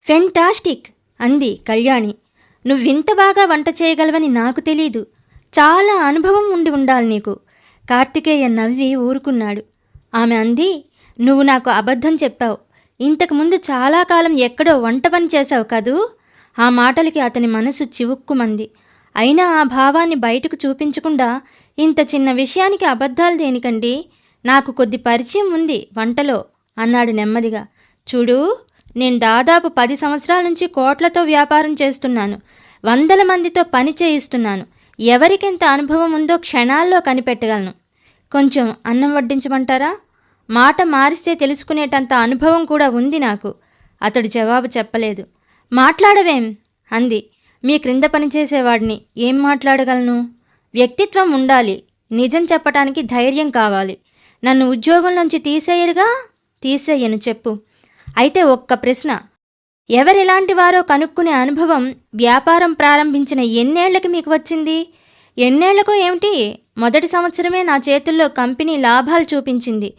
Fantastic అంది కళ్యాణి. నువ్వింత బాగా వంట చేయగలవని నాకు తెలీదు. చాలా అనుభవం ఉండి ఉండాలి నీకు. కార్తికేయ నవ్వి ఊరుకున్నాడు. ఆమె అంది, నువ్వు నాకు అబద్ధం చెప్పావు. ఇంతకుముందు చాలా కాలం ఎక్కడో వంట పని చేశావు కదూ. ఆ మాటలకి అతని మనసు చివుక్కుమంది. అయినా ఆ భావాన్ని బయటకు చూపించకుండా ఇంత చిన్న విషయానికి అబద్ధాలు దేనికండి? నాకు కొద్ది పరిచయం ఉంది వంటలో అన్నాడు నెమ్మదిగా. చూడు, నేను దాదాపు 10 సంవత్సరాల నుంచి కోట్లతో వ్యాపారం చేస్తున్నాను. 100 మందితో పని చేయిస్తున్నాను. ఎవరికెంత అనుభవం ఉందో క్షణాల్లో కనిపెట్టగలను. కొంచెం అన్నం వడ్డించమంటారా? మాట మారిస్తే తెలుసుకునేటంత అనుభవం కూడా ఉంది నాకు. అతడు జవాబు చెప్పలేదు. మాట్లాడవేం అంది. మీ క్రింద పనిచేసేవాడిని ఏం మాట్లాడగలను? వ్యక్తిత్వం ఉండాలి. నిజం చెప్పటానికి ధైర్యం కావాలి. నన్ను ఉద్యోగంలోంచి తీసేయరుగా? తీసేయను, చెప్పు. అయితే ఒక్క ప్రశ్న. ఎవరెలాంటి వారో కనుక్కునే అనుభవం వ్యాపారం ప్రారంభించిన ఎన్నేళ్లకి మీకు వచ్చింది? ఎన్నేళ్లకో ఏమిటి, మొదటి సంవత్సరమే నా చేతుల్లో కంపెనీ లాభాలు చూపించింది.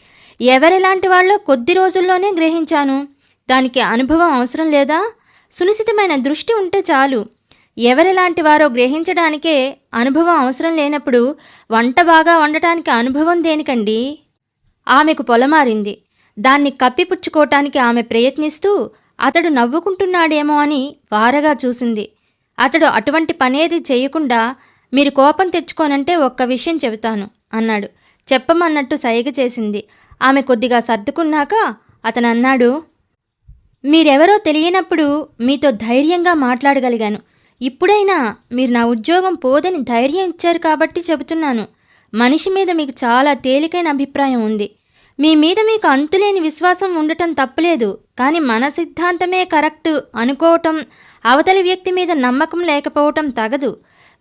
ఎవరెలాంటి వాళ్ళో కొద్ది రోజుల్లోనే గ్రహించాను. దానికి అనుభవం అవసరం లేదా? సునిశితమైన దృష్టి ఉంటే చాలు. ఎవరెలాంటి వారో గ్రహించడానికే అనుభవం అవసరం లేనప్పుడు వంట బాగా వండటానికి అనుభవం దేనికండి? ఆమెకు పొలమారింది. దాన్ని కప్పిపుచ్చుకోవటానికి ఆమె ప్రయత్నిస్తూ అతడు నవ్వుకుంటున్నాడేమో అని వారగా చూసింది. అతడు అటువంటి పనేది చేయకుండా, మీరు కోపం తెచ్చుకోనంటే ఒక్క విషయం చెబుతాను అన్నాడు. చెప్పమన్నట్టు సైగ చేసింది. ఆమె కొద్దిగా సర్దుకున్నాక అతను అన్నాడు, మీరెవరో తెలియనప్పుడు మీతో ధైర్యంగా మాట్లాడగలిగాను. ఇప్పుడైనా మీరు నా ఉద్యోగం పోదని ధైర్యం ఇచ్చారు కాబట్టి చెబుతున్నాను. మనిషి మీద మీకు చాలా తేలికైన అభిప్రాయం ఉంది. మీ మీద మీకు అంతులేని విశ్వాసం ఉండటం తప్పులేదు. కానీ మన సిద్ధాంతమే కరెక్ట్ అనుకోవటం, అవతలి వ్యక్తి మీద నమ్మకం లేకపోవటం తగదు.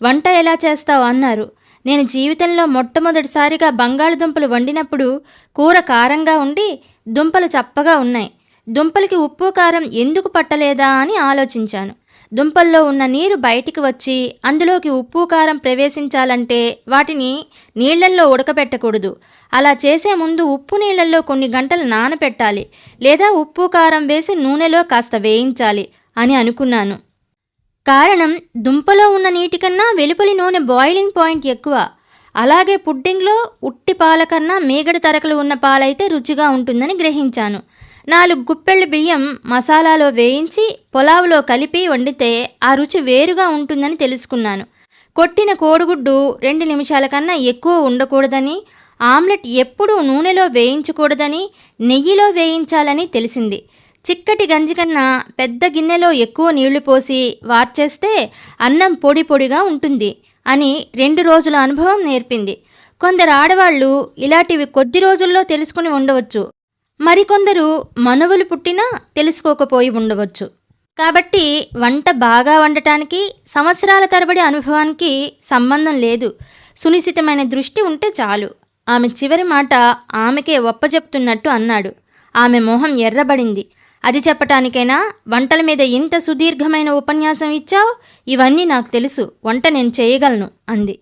వంట ఎలా చేస్తావు అన్నారు. నేను జీవితంలో మొట్టమొదటిసారిగా బంగాళదుంపలు వండినప్పుడు కూర కారంగా ఉండి దుంపలు చప్పగా ఉన్నాయి. దుంపలకి ఉప్పు కారం ఎందుకు పట్టలేదా అని ఆలోచించాను. దుంపల్లో ఉన్న నీరు బయటికి వచ్చి అందులోకి ఉప్పు కారం ప్రవేశించాలంటే వాటిని నీళ్లల్లో ఉడకబెట్టకూడదు. అలా చేసే ముందు ఉప్పు నీళ్లలో కొన్ని గంటలు నానపెట్టాలి, లేదా ఉప్పు కారం వేసి నూనెలో కాస్త వేయించాలి అని అనుకున్నాను. కారణం, దుంపలో ఉన్న నీటి కన్నా వెలుపలి నూనె బాయిలింగ్ పాయింట్ ఎక్కువ. అలాగే పుడ్డింగ్లో ఉట్టి పాల కన్నా మేగడ తరకలు ఉన్న పాలైతే రుచిగా ఉంటుందని గ్రహించాను. 4 గుప్పెళ్ళు బియ్యం మసాలాలో వేయించి పులావులో కలిపి వండితే ఆ రుచి వేరుగా ఉంటుందని తెలుసుకున్నాను. కొట్టిన కోడిగుడ్డు 2 నిమిషాల కన్నా ఎక్కువ ఉండకూడదని, ఆమ్లెట్ ఎప్పుడూ నూనెలో వేయించకూడదని, నెయ్యిలో వేయించాలని తెలిసింది. చిక్కటి గంజి కన్నా పెద్ద గిన్నెలో ఎక్కువ నీళ్లు పోసి వార్చేస్తే అన్నం పొడి పొడిగా ఉంటుంది అని 2 రోజుల అనుభవం నేర్పింది. కొందరు ఆడవాళ్లు ఇలాంటివి కొద్ది రోజుల్లో తెలుసుకుని ఉండవచ్చు. మరికొందరు మనువులు పుట్టినా తెలుసుకోకపోయి ఉండవచ్చు. కాబట్టి వంట బాగా వండటానికి సంవత్సరాల తరబడి అనుభవానికి సంబంధం లేదు. సునిశితమైన దృష్టి ఉంటే చాలు. ఆమె చివరి మాట ఆమెకే ఒప్పజెప్తున్నట్టు అన్నాడు. ఆమె మొహం ఎర్రబడింది. అది చెప్పటానికైనా వంటల మీద ఇంత సుదీర్ఘమైన ఉపన్యాసం ఇచ్చావు? ఇవన్నీ నాకు తెలుసు, వంట నేను చేయగలను అంది.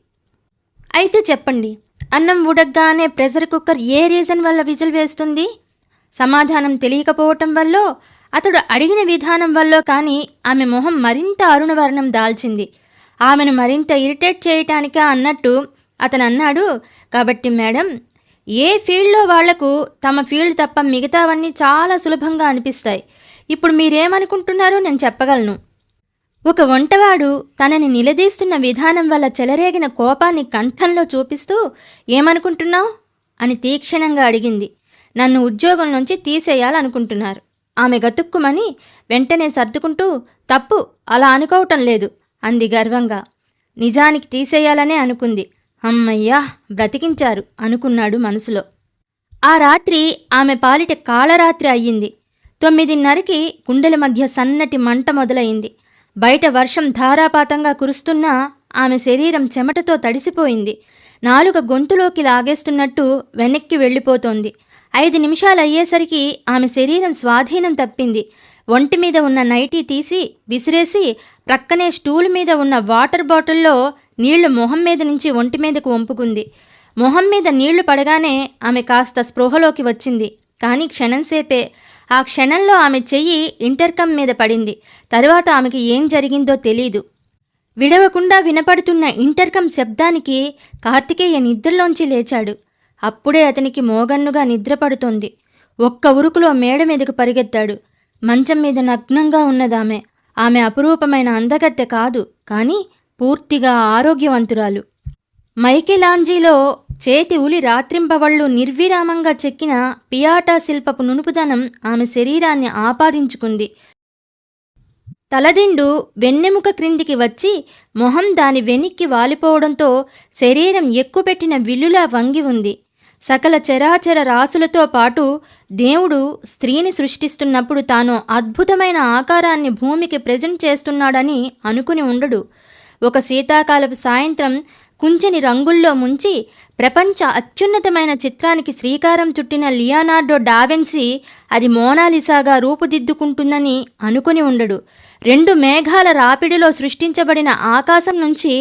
అయితే చెప్పండి, అన్నం ఉడకగానే ప్రెషర్ కుక్కర్ ఏ రీజన్ వల్ల విజిల్ వేస్తుంది? సమాధానం తెలియకపోవటం వల్ల, అతడు అడిగిన విధానం వల్ల. కానీ ఆమె మొహం మరింత అరుణవర్ణం దాల్చింది. ఆమెను మరింత ఇరిటేట్ చేయటానికా అన్నట్టు అతను అన్నాడు, కాబట్టి మేడం, ఏ ఫీల్డ్లో వాళ్లకు తమ ఫీల్డ్ తప్ప మిగతావన్నీ చాలా సులభంగా అనిపిస్తాయి. ఇప్పుడు మీరేమనుకుంటున్నారో నేను చెప్పగలను. ఒక వంటవాడు తనని నిలదీస్తున్న విధానం వల్ల చెలరేగిన కోపాన్ని కంఠంలో చూపిస్తూ, ఏమనుకుంటున్నావు అని తీక్షణంగా అడిగింది. నన్ను ఉద్యోగం నుంచి తీసేయాలనుకుంటున్నారు. ఆమె గతుక్కుమని వెంటనే సర్దుకుంటూ, తప్పు, అలా అనుకోవటం లేదు అంది గర్వంగా. నిజానికి తీసేయాలనే అనుకుంది. అమ్మయ్యా, బ్రతికించారు అనుకున్నాడు మనసులో. ఆ రాత్రి ఆమె పాలిట కాళరాత్రి అయ్యింది. 9:30కి గుండెల మధ్య సన్నటి మంట మొదలైంది. బయట వర్షం ధారాపాతంగా కురుస్తున్నా ఆమె శరీరం చెమటతో తడిసిపోయింది. నాలుక గొంతులోకి లాగేస్తున్నట్టు వెనక్కి వెళ్ళిపోతోంది. 5 నిమిషాలు అయ్యేసరికి ఆమె శరీరం స్వాధీనం తప్పింది. ఒంటి మీద ఉన్న నైటీ తీసి విసిరేసి ప్రక్కనే స్టూల్ మీద ఉన్న వాటర్ బాటిల్లో నీళ్లు మొహం మీద నుంచి ఒంటి మీదకు వంపుకుంది. మొహం మీద నీళ్లు పడగానే ఆమె కాస్త స్పృహలోకి వచ్చింది. కానీ క్షణంసేపే. ఆ క్షణంలో ఆమె చెయ్యి ఇంటర్కమ్ మీద పడింది. తరువాత ఆమెకి ఏం జరిగిందో తెలీదు. విడవకుండా వినపడుతున్న ఇంటర్కమ్ శబ్దానికి కార్తికేయ నిద్రలోంచి లేచాడు. అప్పుడే అతనికి మోగన్నుగా నిద్రపడుతోంది. ఒక్క ఉరుకులో మేడ మీదకు పరిగెత్తాడు. మంచం మీద నగ్నంగా ఉన్నదామె. ఆమె అపురూపమైన అందగత్తె కాదు, కానీ పూర్తిగా ఆరోగ్యవంతురాలు. మైకెలాంజీలో చేతి ఉలి రాత్రింపవళ్ళు నిర్విరామంగా చెక్కిన పియాటా శిల్పపు నునుపుదనం ఆమె శరీరాన్ని ఆపాదించుకుంది. తలదిండు వెన్నెముక క్రిందికి వచ్చి మొహం దాని వెనక్కి వాలిపోవడంతో శరీరం ఎక్కుపెట్టిన విల్లులా వంగి ఉంది. సకల చరాచర రాసులతో పాటు దేవుడు స్త్రీని సృష్టిస్తున్నప్పుడు తాను అద్భుతమైన ఆకారాన్ని భూమికి ప్రెజెంట్ చేస్తున్నాడని అనుకుని ఉండడు. ఒక శీతాకాలపు సాయంత్రం కుంచెని రంగుల్లో ముంచి ప్రపంచ అత్యున్నతమైన చిత్రానికి శ్రీకారం చుట్టిన లియోనార్డో డావిన్సీ అది మోనాలిసాగా రూపుదిద్దుకుంటుందని అనుకుని ఉండడు. 2 మేఘాల రాపిడిలో సృష్టించబడిన ఆకాశం నుంచి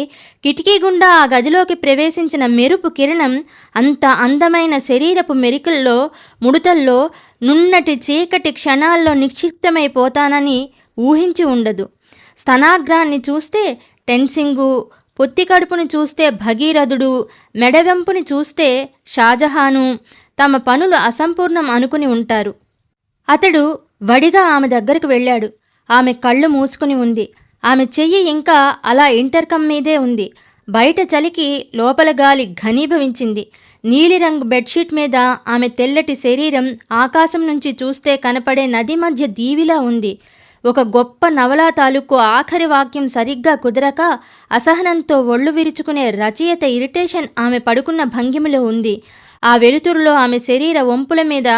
కిటికీ గుండా ఆ గదిలోకి ప్రవేశించిన మెరుపు కిరణం అంత అందమైన శరీరపు మెరికల్లో, ముడుతల్లో నున్నటి చీకటి క్షణాల్లో నిక్షిప్తమైపోతానని ఊహించి ఉండదు. స్తనాగ్రాన్ని చూస్తే టెన్సింగు, పొత్తి కడుపుని చూస్తే భగీరథుడు, మెడవెంపుని చూస్తే షాజహాను తమ పనులు అసంపూర్ణం అనుకుని ఉంటారు. అతడు వడిగా ఆమె దగ్గరకు వెళ్ళాడు. ఆమె కళ్ళు మూసుకుని ఉంది. ఆమె చెయ్యి ఇంకా అలా ఇంటర్కమ్ మీదే ఉంది. బయట చలికి లోపల గాలి ఘనీభవించింది. నీలిరంగు బెడ్షీట్ మీద ఆమె తెల్లటి శరీరం ఆకాశం నుంచి చూస్తే కనపడే నది మధ్య దీవిలా ఉంది. ఒక గొప్ప నవలా తాలూకు ఆఖరి వాక్యం సరిగ్గా కుదరక అసహనంతో ఒళ్ళు విరుచుకునే రచయిత ఇరిటేషన్ ఆమె పడుకున్న భంగిమలో ఉంది. ఆ వెలుతురులో ఆమె శరీర వంపుల మీద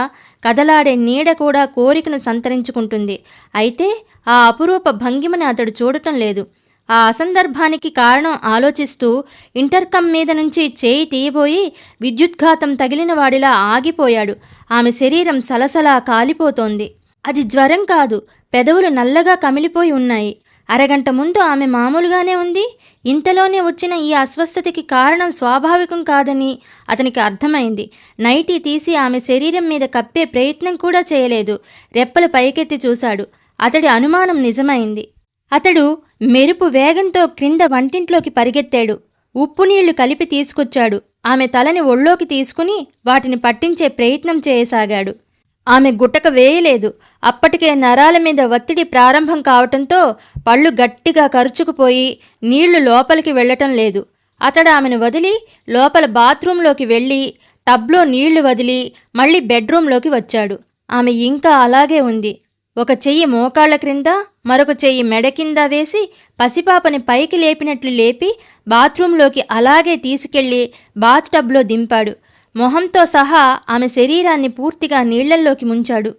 కదలాడే నీడ కూడా కోరికను సంతరించుకుంటుంది. అయితే ఆ అపురూప భంగిమని అతడు చూడటం లేదు. ఆ అసందర్భానికి కారణం ఆలోచిస్తూ ఇంటర్కమ్ మీద నుంచి చేయి తీయబోయి విద్యుద్ఘాతం తగిలిన వాడిలా ఆగిపోయాడు. ఆమె శరీరం సలసలా కాలిపోతోంది. అది జ్వరం కాదు, పెదవులు నల్లగా కమిలిపోయి ఉన్నాయి. అరగంట ముందు ఆమె మామూలుగానే ఉంది. ఇంతలోనే వచ్చిన ఈ అస్వస్థతకి కారణం స్వాభావికం కాదని అతనికి అర్థమైంది. నైటీ తీసి ఆమె శరీరం మీద కప్పే ప్రయత్నం కూడా చేయలేదు. రెప్పలు పైకెత్తి చూశాడు. అతడి అనుమానం నిజమైంది. అతడు మెరుపు వేగంతో క్రింద వంటింట్లోకి పరిగెత్తాడు. ఉప్పు నీళ్లు కలిపి తీసుకొచ్చాడు. ఆమె తలని ఒళ్ళోకి తీసుకుని వాటిని పట్టించే ప్రయత్నం చేయసాగాడు. ఆమె గుటక వేయలేదు. అప్పటికే నరాల మీద ఒత్తిడి ప్రారంభం కావటంతో పళ్ళు గట్టిగా కరుచుకుపోయి నీళ్లు లోపలికి వెళ్లటం లేదు. అతడు ఆమెను వదిలి లోపల బాత్రూంలోకి వెళ్ళి టబ్లో నీళ్లు వదిలి మళ్ళీ బెడ్రూంలోకి వచ్చాడు. ఆమె ఇంకా అలాగే ఉంది. ఒక చెయ్యి మోకాళ్ల క్రింద, మరొక చెయ్యి మెడ కింద వేసి పసిపాపని పైకి లేపినట్లు లేపి బాత్రూంలోకి అలాగే తీసుకెళ్లి బాత్ టబ్లో దింపాడు. మొహంతో సహా ఆమె శరీరాన్ని పూర్తిగా నీళ్లల్లోకి ముంచాడు.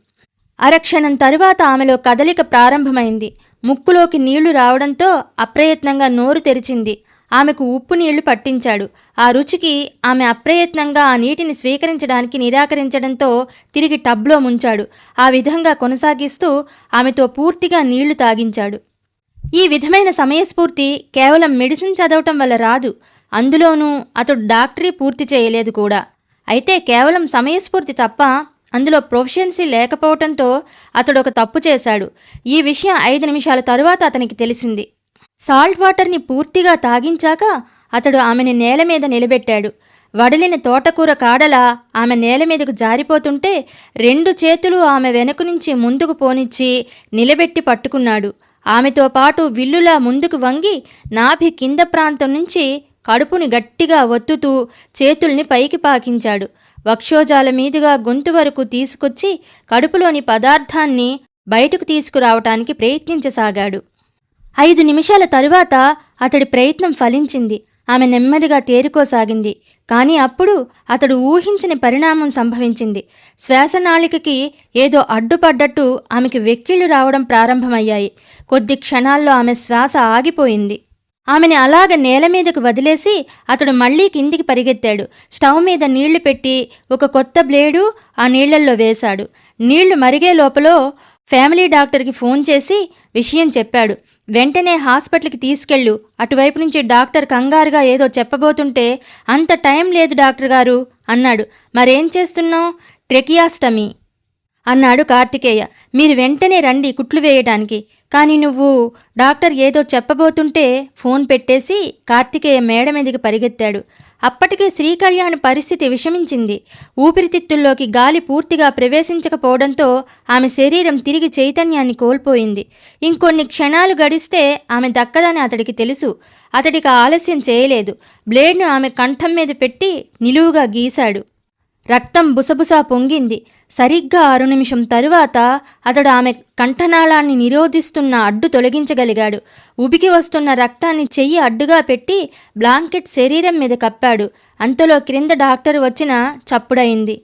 అరక్షణం తరువాత ఆమెలో కదలిక ప్రారంభమైంది. ముక్కులోకి నీళ్లు రావడంతో అప్రయత్నంగా నోరు తెరిచింది. ఆమెకు ఉప్పు నీళ్లు పట్టించాడు. ఆ రుచికి ఆమె అప్రయత్నంగా ఆ నీటిని స్వీకరించడానికి నిరాకరించడంతో తిరిగి టబ్లో ముంచాడు. ఆ విధంగా కొనసాగిస్తూ ఆమెతో పూర్తిగా నీళ్లు తాగించాడు. ఈ విధమైన సమయస్ఫూర్తి కేవలం మెడిసిన్ చదవటం వల్ల రాదు. అందులోనూ అతడు డాక్టరీ పూర్తి చేయలేదు కూడా. అయితే కేవలం సమయస్ఫూర్తి తప్ప అందులో ప్రొఫిషియన్సీ లేకపోవటంతో అతడు ఒక తప్పు చేశాడు. ఈ విషయం 5 నిమిషాల తరువాత అతనికి తెలిసింది. సాల్ట్ వాటర్ని పూర్తిగా తాగించాక అతడు ఆమెని నేల మీద నిలబెట్టాడు. వడలిన తోటకూర కాడలా ఆమె నేల మీదకు జారిపోతుంటే 2 చేతులు ఆమె వెనుక నుంచి ముందుకు పోనిచ్చి నిలబెట్టి పట్టుకున్నాడు. ఆమెతో పాటు విల్లులా ముందుకు వంగి నాభి కింద ప్రాంతం నుంచి కడుపుని గట్టిగా ఒత్తుతూ చేతుల్ని పైకి పాకించాడు. వక్షోజాల మీదుగా గొంతు వరకు తీసుకొచ్చి కడుపులోని పదార్థాన్ని బయటకు తీసుకురావటానికి ప్రయత్నించసాగాడు. 5 నిమిషాల తరువాత అతడి ప్రయత్నం ఫలించింది. ఆమె నెమ్మదిగా తేరుకోసాగింది. కానీ అప్పుడు అతడు ఊహించని పరిణామం సంభవించింది. శ్వాసనాళికకి ఏదో అడ్డుపడ్డట్టు ఆమెకి వెక్కిళ్లు రావడం ప్రారంభమయ్యాయి. కొద్ది క్షణాల్లో ఆమె శ్వాస ఆగిపోయింది. ఆమెని అలాగ నేల మీదకు వదిలేసి అతడు మళ్లీ కిందికి పరిగెత్తాడు. స్టవ్ మీద నీళ్లు పెట్టి ఒక కొత్త బ్లేడు ఆ నీళ్లల్లో వేశాడు. నీళ్లు మరిగే లోపల ఫ్యామిలీ డాక్టర్కి ఫోన్ చేసి విషయం చెప్పాడు. వెంటనే హాస్పిటల్కి తీసుకెళ్ళు. అటువైపు నుంచి డాక్టర్ కంగారుగా ఏదో చెప్పబోతుంటే అంత టైం లేదు డాక్టర్ గారు అన్నాడు. మరేం చేస్తున్నావు? ట్రెకియాస్టమీ. అన్నాడు కార్తికేయ. మీరు వెంటనే రండి కుట్లు వేయటానికి. కానీ నువ్వు డాక్టర్ ఏదో చెప్పబోతుంటే ఫోన్ పెట్టేసి కార్తికేయ మేడ మీదికి పరిగెత్తాడు. అప్పటికే శ్రీకళ్యాణి పరిస్థితి విషమించింది. ఊపిరితిత్తుల్లోకి గాలి పూర్తిగా ప్రవేశించకపోవడంతో ఆమె శరీరం తిరిగి చైతన్యాన్ని కోల్పోయింది. ఇంకొన్ని క్షణాలు గడిస్తే ఆమె దక్కదని అతడికి తెలుసు. అతడికి ఆలస్యం చేయలేదు. బ్లేడ్ను ఆమె కంఠం మీద పెట్టి నిలువుగా గీశాడు. రక్తం బుసబుసా పొంగింది. సరిగ్గా 6 నిమిషం తరువాత అతడు ఆమె కంఠనాళాన్ని నిరోధిస్తున్న అడ్డు తొలగించగలిగాడు. ఉబికి వస్తున్న రక్తాన్ని చెయ్యి అడ్డుగా పెట్టి బ్లాంకెట్ శరీరం మీద కప్పాడు. అంతలో క్రింద డాక్టర్ వచ్చిన చప్పుడయింది.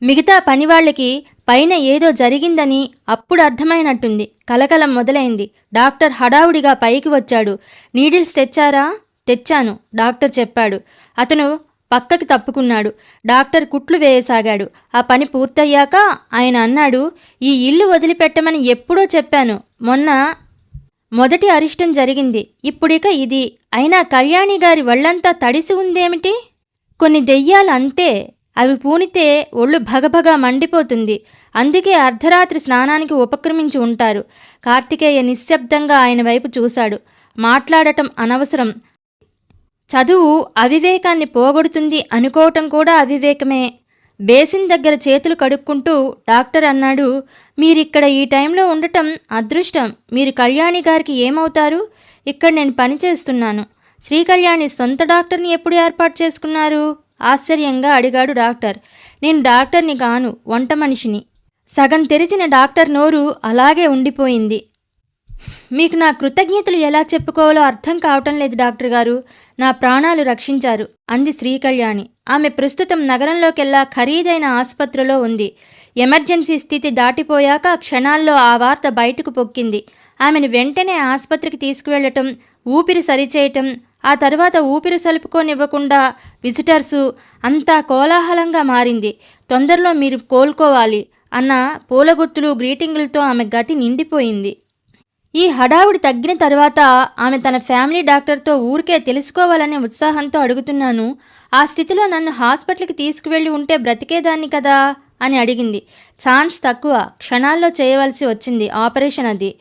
మిగతా పనివాళ్లకి పైన ఏదో జరిగిందని అప్పుడు అర్థమైనట్టుంది. కలకలం మొదలైంది. డాక్టర్ హడావుడిగా పైకి వచ్చాడు. నీడిల్స్ తెచ్చారా? తెచ్చాను, డాక్టర్ చెప్పాడు. అతను పక్కకి తప్పుకున్నాడు. డాక్టర్ కుట్లు వేయసాగాడు. ఆ పని పూర్తయ్యాక ఆయన అన్నాడు, ఈ ఇల్లు వదిలిపెట్టమని ఎప్పుడో చెప్పాను. మొదటి అరిష్టం జరిగింది, ఇప్పుడిక ఇది. అయినా కళ్యాణి గారి వళ్ళంతా తడిసి ఉందేమిటి? కొన్ని దెయ్యాలు అంతే, అవి పూనితే ఒళ్ళు భగభగా మండిపోతుంది. అందుకే అర్ధరాత్రి స్నానానికి ఉపక్రమించి ఉంటారు. కార్తికేయ నిశ్శబ్దంగా ఆయన వైపు చూశాడు. మాట్లాడటం అనవసరం. చదువు అవివేకాన్ని పోగొడుతుంది అనుకోవటం కూడా అవివేకమే. బేసిన్ దగ్గర చేతులు కడుక్కుంటూ డాక్టర్ అన్నాడు, మీరిక్కడ ఈ టైంలో ఉండటం అదృష్టం. మీరు కళ్యాణి గారికి ఏమవుతారు? ఇక్కడ నేను పనిచేస్తున్నాను. శ్రీకళ్యాణి సొంత డాక్టర్ని ఎప్పుడు ఏర్పాటు చేసుకున్నారు? ఆశ్చర్యంగా అడిగాడు డాక్టర్. నేను డాక్టర్ని కాను, వంట మనిషిని. సగం తెరిచిన డాక్టర్ నోరు అలాగే ఉండిపోయింది. మీకు నా కృతజ్ఞతలు ఎలా చెప్పుకోవాలో అర్థం కావటం లేదు డాక్టర్ గారు. నా ప్రాణాలు రక్షించారు, అంది శ్రీకళ్యాణి. ఆమె ప్రస్తుతం నగరంలోకెల్లా ఖరీదైన ఆసుపత్రిలో ఉంది. ఎమర్జెన్సీ స్థితి దాటిపోయాక క్షణాల్లో ఆ వార్త బయటకు పొక్కింది. ఆమెను వెంటనే ఆసుపత్రికి తీసుకువెళ్లటం, ఊపిరి సరిచేయటం, ఆ తర్వాత ఊపిరి సలుపుకోనివ్వకుండా విజిటర్సు, అంతా కోలాహలంగా మారింది. తొందరలో మీరు కోలుకోవాలి అన్న పూలగుత్తులు గ్రీటింగులతో ఆమె గతి నిండిపోయింది. ఈ హడావుడి తగ్గిన తర్వాత ఆమె తన ఫ్యామిలీ డాక్టర్తో ఊరికే తెలుసుకోవాలనే ఉత్సాహంతో అడుగుతున్నాను, ఆ స్థితిలో నన్ను హాస్పిటల్కి తీసుకువెళ్ళి ఉంటే బ్రతికేదాన్ని కదా అని అడిగింది. ఛాన్స్ తక్కువ, క్షణాల్లో చేయవలసి వచ్చింది ఆపరేషన్. అది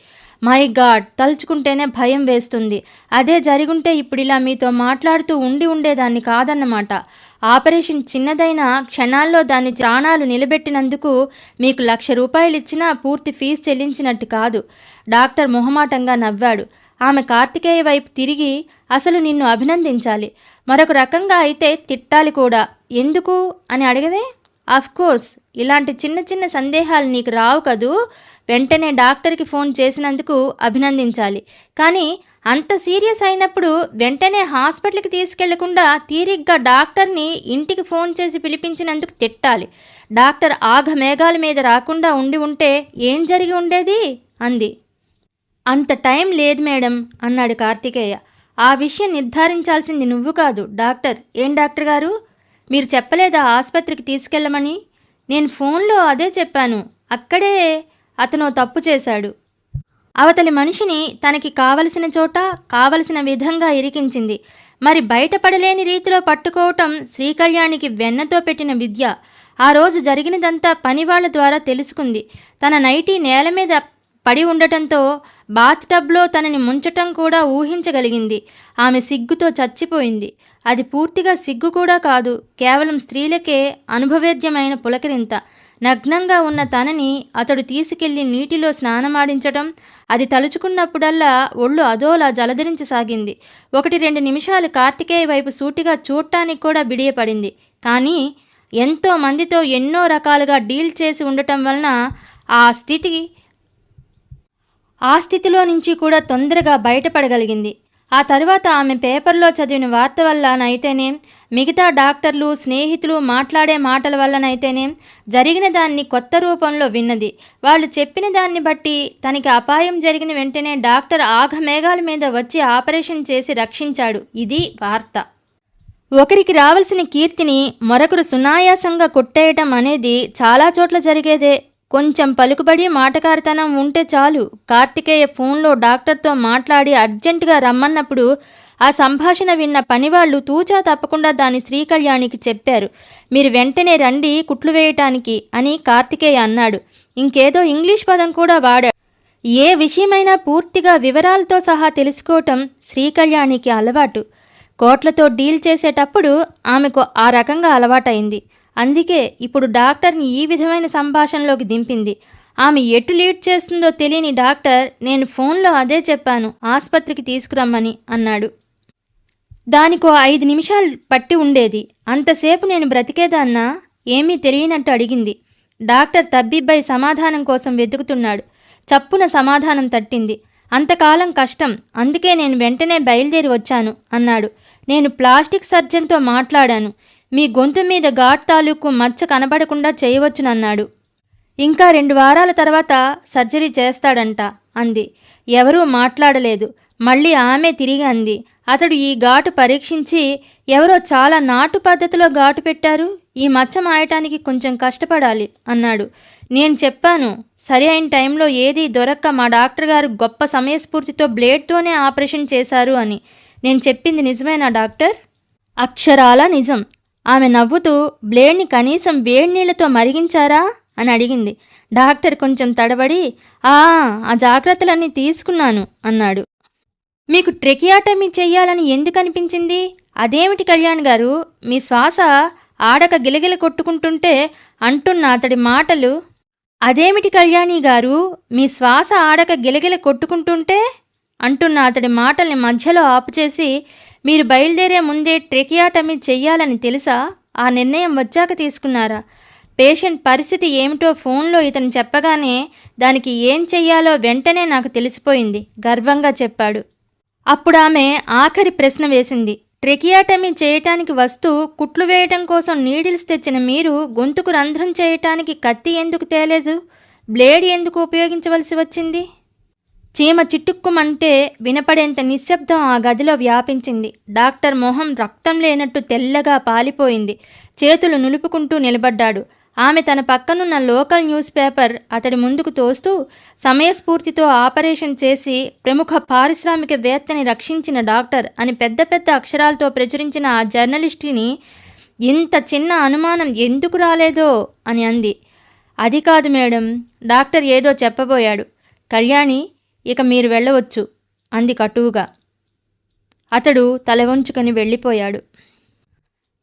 మై గాడ్, తలుచుకుంటేనే భయం వేస్తుంది. అదే జరిగుంటే ఇప్పుడు ఇలా మీతో మాట్లాడుతూ ఉండేదాన్ని కాదన్నమాట. ఆపరేషన్ చిన్నదైనా క్షణాల్లో దాని ప్రాణాలు నిలబెట్టినందుకు మీకు 1,00,000 రూపాయలు ఇచ్చినా పూర్తి ఫీజు చెల్లించినట్టు కాదు. డాక్టర్ మొహమాటంగా నవ్వాడు. ఆమె కార్తికేయ వైపు తిరిగి, అసలు నిన్ను అభినందించాలి, మరొక రకంగా అయితే తిట్టాలి కూడా. ఎందుకు అని అడగవే? కోర్స్, ఇలాంటి చిన్న చిన్న సందేహాలు నీకు రావు కదూ. వెంటనే డాక్టర్కి ఫోన్ చేసినందుకు అభినందించాలి. కానీ అంత సీరియస్ అయినప్పుడు వెంటనే హాస్పిటల్కి తీసుకెళ్లకుండా తీరిగ్గా డాక్టర్ని ఇంటికి ఫోన్ చేసి పిలిపించినందుకు తిట్టాలి. డాక్టర్ ఆఘమేఘాల మీద రాకుండా ఉంటే ఏం జరిగి ఉండేది అంది. అంత టైం లేదు మేడం అన్నాడు కార్తికేయ. ఆ విషయం నిర్ధారించాల్సింది నువ్వు కాదు, డాక్టర్. ఏం డాక్టర్ గారు, మీరు చెప్పలేదా ఆసుపత్రికి తీసుకెళ్ళమని? నేను ఫోన్లో అదే చెప్పాను. అక్కడే అతను తప్పు చేశాడు. అవతలి మనిషిని తనకి కావలసిన చోట కావలసిన విధంగా ఇరికించింది. మరి బయటపడలేని రీతిలో పట్టుకోవటం శ్రీకళ్యాణికి వెన్నతో పెట్టిన విద్య. ఆ రోజు జరిగినదంతా పనివాళ్ల ద్వారా తెలుసుకుంది. తన నైటీ నేల మీద పడి ఉండటంతో బాత్ టబ్లో తనని ముంచటం కూడా ఊహించగలిగింది. ఆమె సిగ్గుతో చచ్చిపోయింది. అది పూర్తిగా సిగ్గు కూడా కాదు, కేవలం స్త్రీలకే అనుభవేద్యమైన పులకరింత. నగ్నంగా ఉన్న తనని అతడు తీసుకెళ్లి నీటిలో స్నానమాడించటం, అది తలుచుకున్నప్పుడల్లా ఒళ్ళు అదోలా జలధరించసాగింది. 1-2 నిమిషాలు కార్తికేయ వైపు సూటిగా చూడటానికి కూడా బిడియపడింది. కానీ ఎంతో మందితో ఎన్నో రకాలుగా డీల్ చేసి ఉండటం వలన ఆ స్థితిలో నుంచి కూడా తొందరగా బయటపడగలిగింది. ఆ తర్వాత ఆమె పేపర్లో చదివిన వార్త వల్లనైతేనేం, మిగతా డాక్టర్లు స్నేహితులు మాట్లాడే మాటల వల్లనైతేనేం జరిగిన దాన్ని కొత్త రూపంలో విన్నది. వాళ్ళు చెప్పిన దాన్ని బట్టి తనకి అపాయం జరిగిన వెంటనే డాక్టర్ ఆఘమేఘాల మీద వచ్చి ఆపరేషన్ చేసి రక్షించాడు. ఇది వార్త. ఒకరికి రావాల్సిన కీర్తిని మరొకరు సునాయాసంగా కొట్టేయటం అనేది చాలా చోట్ల జరిగేదే. కొంచెం పలుకుబడి మాటకారితనం ఉంటే చాలు. కార్తికేయ ఫోన్లో డాక్టర్తో మాట్లాడి అర్జెంటుగా రమ్మన్నప్పుడు ఆ సంభాషణ విన్న పనివాళ్లు తూచా తప్పకుండా దాన్ని శ్రీకళ్యాణికి చెప్పారు. మీరు వెంటనే రండి కుట్లు వేయటానికి అని కార్తికేయ అన్నాడు. ఇంకేదో ఇంగ్లీష్ పదం కూడా వాడాడు. ఏ విషయమైనా పూర్తిగా వివరాలతో సహా తెలుసుకోవటం శ్రీకళ్యాణికి అలవాటు. కోట్లతో డీల్ చేసేటప్పుడు ఆమెకు ఆ రకంగా అలవాటైంది. అందుకే ఇప్పుడు డాక్టర్ని ఈ విధమైన సంభాషణలోకి దింపింది. ఆమె ఎటు లీడ్ చేస్తుందో తెలియని డాక్టర్, నేను ఫోన్లో అదే చెప్పాను, ఆస్పత్రికి తీసుకురమ్మని అన్నాడు. దానికో 5 నిమిషాలు పట్టి ఉండేది. అంతసేపు నేను బ్రతికేదాన్నా? ఏమీ తెలియనట్టు అడిగింది. డాక్టర్ తబ్బిబ్బై సమాధానం కోసం వెతుకుతున్నాడు. చప్పున సమాధానం తట్టింది. అంతకాలం కష్టం, అందుకే నేను వెంటనే బయలుదేరి వచ్చాను అన్నాడు. నేను ప్లాస్టిక్ సర్జన్తో మాట్లాడాను. మీ గొంతు మీద ఘాట్ తాలూకు మచ్చ కనబడకుండా చేయవచ్చునన్నాడు. ఇంకా 2 వారాల తర్వాత సర్జరీ చేస్తాడంట అంది. ఎవరూ మాట్లాడలేదు. మళ్ళీ ఆమె తిరిగి అంది, అతడు ఈ ఘాటు పరీక్షించి ఎవరో చాలా నాటు పద్ధతిలో ఘాటు పెట్టారు. ఈ మచ్చ మాయటానికి కొంచెం కష్టపడాలి అన్నాడు. నేను చెప్పాను, సరి అయిన టైంలో ఏదీ దొరక్క మా డాక్టర్ గారు గొప్ప సమయస్ఫూర్తితో బ్లేడ్తోనే ఆపరేషన్ చేశారు అని. నేను చెప్పింది నిజమేనా డాక్టర్? అక్షరాలా నిజం. ఆమె నవ్వుతూ, బ్లేడ్ని కనీసం వేడి నీళ్లతో మరిగించారా అని అడిగింది. డాక్టర్ కొంచెం తడబడి, ఆ జాగ్రత్తలన్నీ తీసుకున్నాను అన్నాడు. మీకు ట్రెకియాటమీ చెయ్యాలని ఎందుకు అనిపించింది? అదేమిటి కళ్యాణ్ గారు, మీ శ్వాస ఆడక గిలగిల కొట్టుకుంటుంటే అంటున్న అతడి మాటలు. అదేమిటి కళ్యాణి గారు, మీ శ్వాస ఆడక గిలగిల కొట్టుకుంటుంటే అంటున్న అతడి మాటల్ని మధ్యలో ఆపుచేసి, మీరు బయలుదేరే ముందే ట్రెకియాటమీ చెయ్యాలని తెలుసా? ఆ నిర్ణయం వచ్చాక తీసుకున్నారా? పేషెంట్ పరిస్థితి ఏమిటో ఫోన్లో ఇతను చెప్పగానే దానికి ఏం చెయ్యాలో వెంటనే నాకు తెలిసిపోయింది గర్వంగా చెప్పాడు. అప్పుడు ఆమె ఆఖరి ప్రశ్న వేసింది. ట్రెకియాటమీ చేయటానికి వస్తూ కుట్లు వేయటం కోసం నీడిల్స్ తెచ్చిన మీరు గొంతుకు రంధ్రం చేయటానికి కత్తి ఎందుకు తేలేదు? బ్లేడ్ ఎందుకు ఉపయోగించవలసి వచ్చింది? చీమ చిట్టుక్కుమంటే వినపడేంత నిశ్శబ్దం ఆ గదిలో వ్యాపించింది. డాక్టర్ మొహం రక్తం లేనట్టు తెల్లగా పాలిపోయింది. చేతులు నులుపుకుంటూ నిలబడ్డాడు. ఆమె తన పక్కనున్న లోకల్ న్యూస్ పేపర్ అతడి ముందుకు తోస్తూ, సమయస్ఫూర్తితో ఆపరేషన్ చేసి ప్రముఖ పారిశ్రామికవేత్తని రక్షించిన డాక్టర్ అని పెద్ద పెద్ద అక్షరాలతో ప్రచురించిన ఆ జర్నలిస్టుని ఇంత చిన్న అనుమానం ఎందుకు రాలేదో అని అంది. అది కాదు మేడం, డాక్టర్ ఏదో చెప్పబోయాడు. కళ్యాణి, ఇక మీరు వెళ్ళవచ్చు అంది కటువుగా. అతడు తల వంచుకొని వెళ్ళిపోయాడు.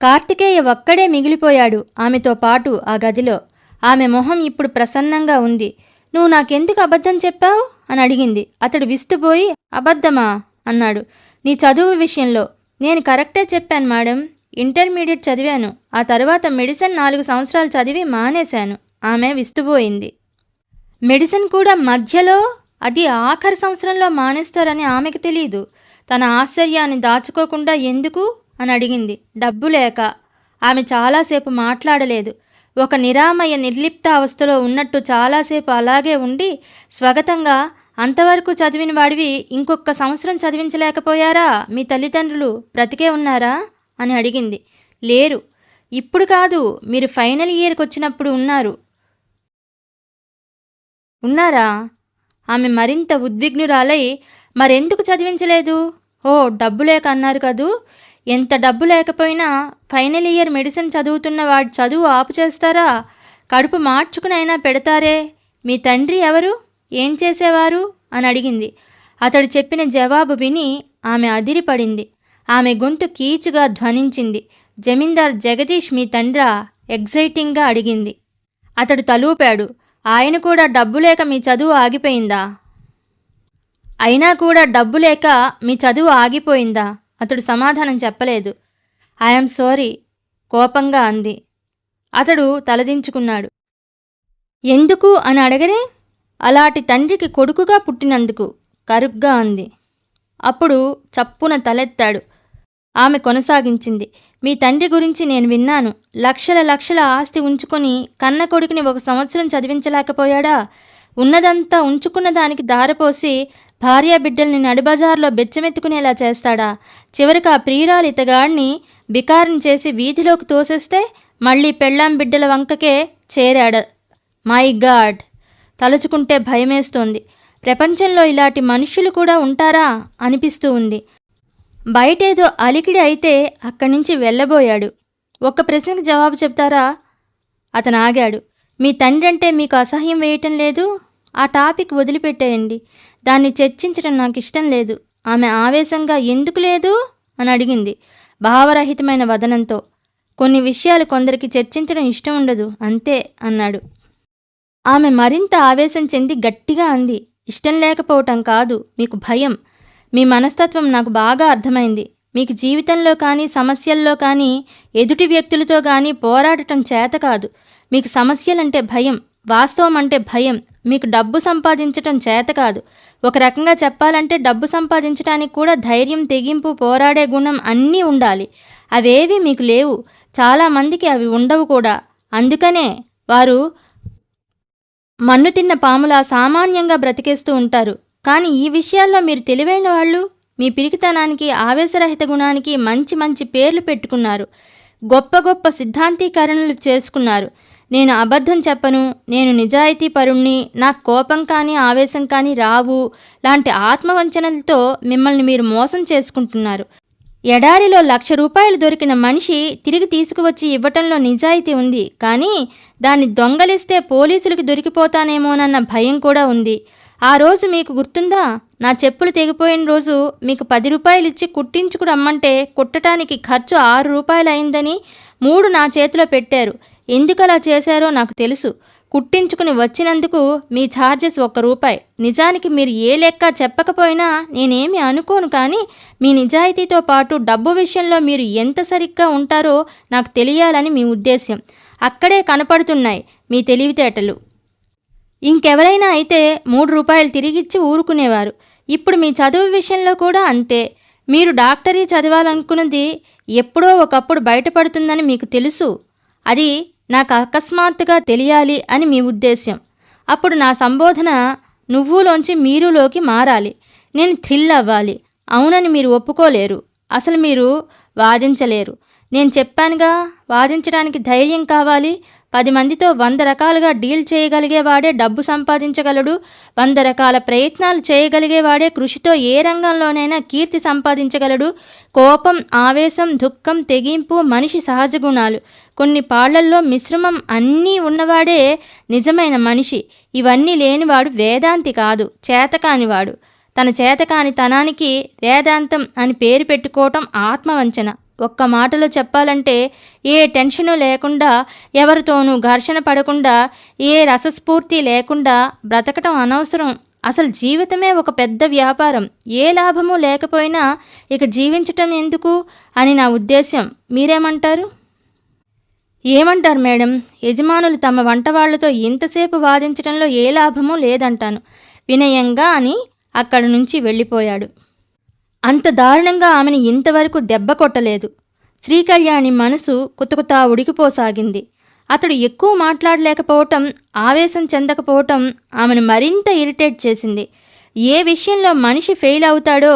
కార్తికేయ ఒక్కడే మిగిలిపోయాడు ఆమెతో పాటు ఆ గదిలో. ఆమె మొహం ఇప్పుడు ప్రసన్నంగా ఉంది. నువ్వు నాకెందుకు అబద్ధం చెప్పావు అని అడిగింది. అతడు విస్తుపోయి, అబద్ధమా అన్నాడు. నీ చదువు విషయంలో. నేను కరెక్టే చెప్పాను మేడం. ఇంటర్మీడియట్ చదివాను. ఆ తర్వాత మెడిసిన్ 4 సంవత్సరాలు చదివి మానేశాను. ఆమె విస్తుపోయింది. మెడిసిన్ కూడా మధ్యలో, అది ఆఖరి సంవత్సరంలో మానేస్తారని ఆమెకు తెలియదు. తన ఆశ్చర్యాన్ని దాచుకోకుండా ఎందుకు అని అడిగింది. డబ్బు లేక. ఆమె చాలాసేపు మాట్లాడలేదు. ఒక నిరామయ నిర్లిప్త అవస్థలో ఉన్నట్టు చాలాసేపు అలాగే ఉండి స్వగతంగా, అంతవరకు చదివిన వాడివి ఇంకొక సంవత్సరం చదివించలేకపోయారా? మీ తల్లిదండ్రులు బ్రతికే ఉన్నారా అని అడిగింది. లేరు. ఇప్పుడు కాదు, మీరు ఫైనల్ ఇయర్కి వచ్చినప్పుడు ఉన్నారా? ఆమె మరింత ఉద్విగ్నురాలై, మరెందుకు చదివించలేదు? ఓ, డబ్బు లేక అన్నారు కదూ. ఎంత డబ్బు లేకపోయినా ఫైనల్ ఇయర్ మెడిసిన్ చదువుతున్న వాడి చదువు ఆపు చేస్తారా? కడుపు మార్చుకునైనా పెడతారే. మీ తండ్రి ఎవరు? ఏం చేసేవారు అని అడిగింది. అతడు చెప్పిన జవాబు విని ఆమె అదిరిపడింది. ఆమె గొంతు కీచుగా ధ్వనించింది. జమీందార్ జగదీష్ మీ తండ్రా? ఎగ్జైటింగ్గా అడిగింది. అతడు తలూపాడు. ఆయన కూడా డబ్బు లేక మీ చదువు ఆగిపోయిందా? అయినా కూడా డబ్బు లేక మీ చదువు ఆగిపోయిందా? అతడు సమాధానం చెప్పలేదు. ఐఎమ్ సారీ కోపంగా అంది. అతడు తలదించుకున్నాడు. ఎందుకు అని అడగనే, అలాంటి తండ్రికి కొడుకుగా పుట్టినందుకు కరుగ్గా అంది. అప్పుడు చప్పున తలెత్తాడు. ఆమె కొనసాగించింది. మీ తండ్రి గురించి నేను విన్నాను. లక్షల ఆస్తి ఉంచుకొని కన్న కొడుకుని 1 సంవత్సరం చదివించలేకపోయాడా? ఉన్నదంతా ఉంచుకున్న దానికి దారపోసి భార్యా బిడ్డల్ని నడిబజార్లో బెచ్చమెత్తుకునేలా చేస్తాడా? చివరికి ఆ ప్రియురాలు ఇతగాడిని బికారిని చేసి వీధిలోకి తోసేస్తే మళ్ళీ పెళ్ళాం బిడ్డల వంకకే చేరాడ. మై గాడ్, తలుచుకుంటే భయమేస్తోంది. ప్రపంచంలో ఇలాంటి మనుష్యులు కూడా ఉంటారా అనిపిస్తూ ఉంది. బయటేదో అలికిడి అయితే అక్కడి నుంచి వెళ్ళబోయాడు. ఒక్క ప్రశ్నకి జవాబు చెప్తారా? అతను ఆగాడు. మీ తండ్రంటే మీకు అసహ్యం వేయటం లేదు? ఆ టాపిక్ వదిలిపెట్టేయండి. దాన్ని చర్చించడం నాకిష్టం లేదు. ఆమె ఆవేశంగా ఎందుకు లేదు అని అడిగింది భావరహితమైన వదనంతో. కొన్ని విషయాలు కొందరికి చర్చించడం ఇష్టం ఉండదు అంతే అన్నాడు. ఆమె మరింత ఆవేశం చెంది గట్టిగా అంది, ఇష్టం లేకపోవటం కాదు, మీకు భయం. మీ మనస్తత్వం నాకు బాగా అర్థమైంది. మీకు జీవితంలో కానీ సమస్యల్లో కానీ ఎదుటి వ్యక్తులతో కానీ పోరాడటం చేత కాదు. మీకు సమస్యలంటే భయం, వాస్తవం అంటే భయం. మీకు డబ్బు సంపాదించటం చేత కాదు. ఒక రకంగా చెప్పాలంటే డబ్బు సంపాదించడానికి కూడా ధైర్యం, తెగింపు, పోరాడే గుణం అన్నీ ఉండాలి. అవేవి మీకు లేవు. చాలామందికి అవి ఉండవు కూడా. అందుకనే వారు మన్ను తిన్న పాములా సామాన్యంగా బ్రతికేస్తూ ఉంటారు. కానీ ఈ విషయాల్లో మీరు తెలివైన వాళ్ళు. మీ పిరికితనానికి, ఆవేశరహిత గుణానికి మంచి మంచి పేర్లు పెట్టుకున్నారు. గొప్ప గొప్ప సిద్ధాంతీకరణలు చేసుకున్నారు. నేను అబద్ధం చెప్పను, నేను నిజాయితీ పరుణ్ణి, నాకు కోపం కానీ ఆవేశం కానీ రావు లాంటి ఆత్మవంచనలతో మిమ్మల్ని మీరు మోసం చేసుకుంటున్నారు. ఎడారిలో 1,00,000 రూపాయలు దొరికిన మనిషి తిరిగి తీసుకువచ్చి ఇవ్వటంలో నిజాయితీ ఉంది. కానీ దాన్ని దొంగలిస్తే పోలీసులకి దొరికిపోతానేమోనన్న భయం కూడా ఉంది. ఆ రోజు మీకు గుర్తుందా? నా చెప్పులు తెగిపోయిన రోజు మీకు 10 రూపాయలు ఇచ్చి కుట్టించుకు రమ్మంటే కుట్టడానికి ఖర్చు 6 రూపాయలు అయిందని 3 నా చేతిలో పెట్టారు. ఎందుకలా చేశారో నాకు తెలుసు. కుట్టించుకుని వచ్చినందుకు మీ ఛార్జెస్ 1 రూపాయి. నిజానికి మీరు ఏ లెక్క చెప్పకపోయినా నేనేమి అనుకోను. కానీ మీ నిజాయితీతో పాటు డబ్బు విషయంలో మీరు ఎంత సరిగ్గా ఉంటారో నాకు తెలియాలని మీ ఉద్దేశ్యం. అక్కడే కనపడుతున్నాయి మీ తెలివితేటలు. ఇంకెవరైనా అయితే 3 రూపాయలు తిరిగిచ్చి ఊరుకునేవారు. ఇప్పుడు మీ చదువు విషయంలో కూడా అంతే. మీరు డాక్టరీ చదవాలనుకున్నది ఎప్పుడో ఒకప్పుడు బయటపడుతుందని మీకు తెలుసు. అది నాకు అకస్మాత్తుగా తెలియాలి అని మీ ఉద్దేశ్యం. అప్పుడు నా సంబోధన నువ్వులోంచి మీరులోకి మారాలి. నేను థ్రిల్ అవ్వాలి. అవునని మీరు ఒప్పుకోలేరు. అసలు మీరు వాదించలేరు. నేను చెప్పానుగా, వాదించడానికి ధైర్యం కావాలి. 10 మందితో 100 రకాలుగా డీల్ చేయగలిగేవాడే డబ్బు సంపాదించగలడు. 100 రకాల ప్రయత్నాలు చేయగలిగేవాడే కృషితో ఏ రంగంలోనైనా కీర్తి సంపాదించగలడు. కోపం, ఆవేశం, దుఃఖం, తెగింపు మనిషి సహజ గుణాలు. కొన్ని పాళ్లల్లో మిశ్రమం అన్నీ ఉన్నవాడే నిజమైన మనిషి. ఇవన్నీ లేనివాడు వేదాంతి కాదు, చేతకానివాడు. తన చేతకాని తనానికి వేదాంతం అని పేరు పెట్టుకోవటం ఆత్మవంచన. ఒక్క మాటలో చెప్పాలంటే ఏ టెన్షను లేకుండా, ఎవరితోనూ ఘర్షణ పడకుండా, ఏ రసస్ఫూర్తి లేకుండా బ్రతకటం అనవసరం. అసలు జీవితమే ఒక పెద్ద వ్యాపారం. ఏ లాభము లేకపోయినా ఇక జీవించటం ఎందుకు అని నా ఉద్దేశ్యం. మీరేమంటారు? ఏమంటారు మేడం? యజమానులు తమ వంటవాళ్లతో ఇంతసేపు వాదించటంలో ఏ లాభమూ లేదంటాను వినయంగా అని అక్కడి నుంచి వెళ్ళిపోయాడు. అంత దారుణంగా ఆమెను ఇంతవరకు దెబ్బ కొట్టలేదు. శ్రీకళ్యాణి మనసు కుతకుతా ఉడికిపోసాగింది. అతడు ఎక్కువ మాట్లాడలేకపోవటం, ఆవేశం చెందకపోవటం ఆమెను మరింత ఇరిటేట్ చేసింది. ఏ విషయంలో మనిషి ఫెయిల్ అవుతాడో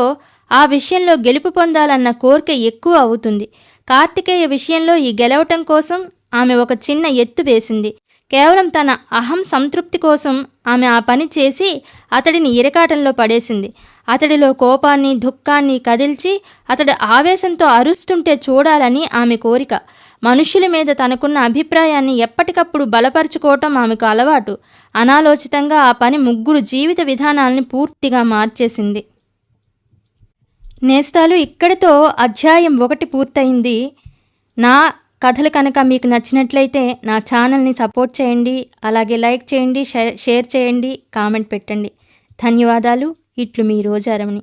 ఆ విషయంలో గెలుపు పొందాలన్న కోరిక ఎక్కువ అవుతుంది. కార్తికేయ విషయంలో ఈ గెలవటం కోసం ఆమె ఒక చిన్న ఎత్తు వేసింది. కేవలం తన అహం సంతృప్తి కోసం ఆమె ఆ పని చేసి అతడిని ఇరకాటంలో పడేసింది. అతడిలో కోపాన్ని, దుఃఖాన్ని కదిల్చి అతడు ఆవేశంతో అరుస్తుంటే చూడాలని ఆమె కోరిక. మనుష్యుల మీద తనకున్న అభిప్రాయాన్ని ఎప్పటికప్పుడు బలపరుచుకోవటం ఆమెకు అలవాటు. అనాలోచితంగా ఆ పని 3 జీవిత విధానాల్ని పూర్తిగా మార్చేసింది. నేస్తాలు, ఇక్కడితో అధ్యాయం 1 పూర్తయింది. నా కథలు కనుక మీకు నచ్చినట్లయితే నా ఛానల్ని సపోర్ట్ చేయండి. అలాగే లైక్ చేయండి, షేర్ చేయండి, కామెంట్ పెట్టండి. ధన్యవాదాలు. ఇట్లు మీ రోజారమణి.